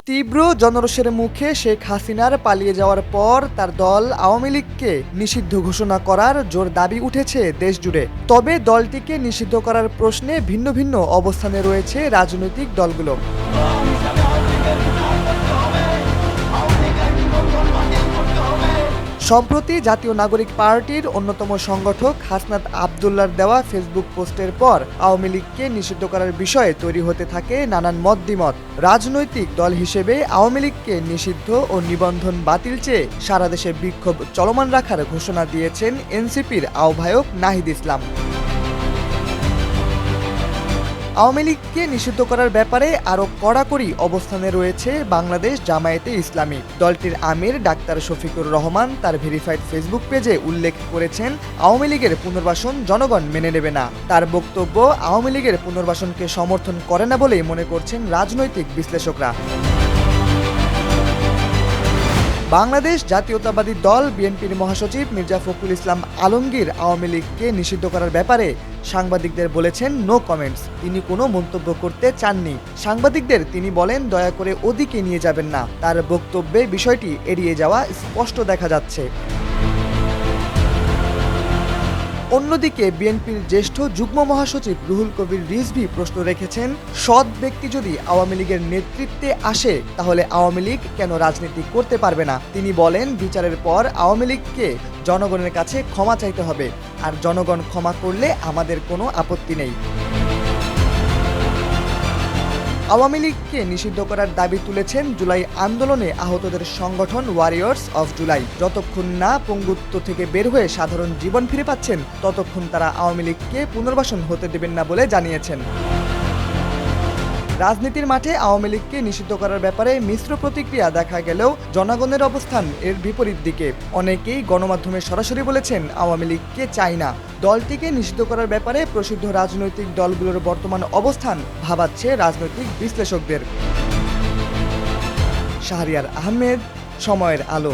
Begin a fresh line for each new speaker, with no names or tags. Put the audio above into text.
তীব্র জনরোষের মুখে শেখ হাসিনার পালিয়ে যাওয়ার পর তার দল আওয়ামী লীগকে নিষিদ্ধ ঘোষণা করার জোর দাবি উঠেছে দেশজুড়ে। তবে দলটিকে নিষিদ্ধ করার প্রশ্নে ভিন্ন ভিন্ন অবস্থানে রয়েছে রাজনৈতিক দলগুলো। সম্প্রতি জাতীয় নাগরিক পার্টির অন্যতম সংগঠক হাসনাত আবদুল্লাহর দেওয়া ফেসবুক পোস্টের পর আওয়ামী লীগকে নিষিদ্ধ করার বিষয়ে তৈরি হতে থাকে নানান মতবিমত। রাজনৈতিক দল হিসেবে আওয়ামী লীগকে নিষিদ্ধ ও নিবন্ধন বাতিল চেয়ে সারা দেশে বিক্ষোভ চলমান রাখার ঘোষণা দিয়েছেন এনসিপির আহ্বায়ক নাহিদ ইসলাম। আওয়ামী লীগকে নিষিদ্ধ করার ব্যাপারে আরও কড়াকড়ি অবস্থানে রয়েছে বাংলাদেশ জামায়াতে ইসলামী। দলটির আমির ডাক্তার শফিকুর রহমান তার ভেরিফাইড ফেসবুক পেজে উল্লেখ করেছেন, আওয়ামী লীগের পুনর্বাসন জনগণ মেনে নেবে না। তার বক্তব্য, আওয়ামী লীগের পুনর্বাসনকে সমর্থন করে না বলেই মনে করছেন রাজনৈতিক বিশ্লেষকরা। বাংলাদেশ জাতীয়তাবাদী দল বিএনপির মহাসচিব মির্জা ফখরুল ইসলাম আলমগীর আওয়ামী লীগকে নিষিদ্ধ করার ব্যাপারে সাংবাদিকদের বলেছেন নো কমেন্টস। তিনি কোনো মন্তব্য করতে চাননি। সাংবাদিকদের তিনি বলেন, দয়া করে ওদিকে নিয়ে যাবেন না। তার বক্তব্যে বিষয়টি এড়িয়ে যাওয়া স্পষ্ট দেখা যাচ্ছে। অন্যদিকে বিএনপির জ্যেষ্ঠ যুগ্ম মহাসচিব রুহুল কবির রিজভী প্রশ্ন রেখেছেন, সৎ ব্যক্তি যদি আওয়ামী লীগের নেতৃত্বে আসে তাহলে আওয়ামী লীগ কেন রাজনীতি করতে পারবে না? তিনি বলেন, বিচারের পর আওয়ামী লীগকে জনগণের কাছে ক্ষমা চাইতে হবে, আর জনগণ ক্ষমা করলে আমাদের কোনো আপত্তি নেই। আওয়ামী লীগকে নিষিদ্ধ করার দাবি তুলেছেন জুলাই আন্দোলনে আহতদের সংগঠন ওয়ারিয়র্স অফ জুলাই। যতক্ষণ না পঙ্গুত্ব থেকে বের হয়ে সাধারণ জীবন ফিরে পাচ্ছেন, ততক্ষণ তারা আওয়ামী লীগকে পুনর্বাসন হতে দেবেন না বলে জানিয়েছেন। রাজনীতির মাঠে আওয়ামী লীগকে নিষিদ্ধ করার ব্যাপারে মিশ্র প্রতিক্রিয়া দেখা গেলেও জনগণের অবস্থান এর বিপরীত দিকে। অনেকেই গণমাধ্যমে সরাসরি বলেছেন, আওয়ামী লীগকে চাই না। দলটিকে নিষিদ্ধ করার ব্যাপারে প্রসিদ্ধ রাজনৈতিক দলগুলোর বর্তমান অবস্থান ভাবাচ্ছে রাজনৈতিক বিশ্লেষকদের। শাহরিয়ার আহমেদ, সময়ের আলো।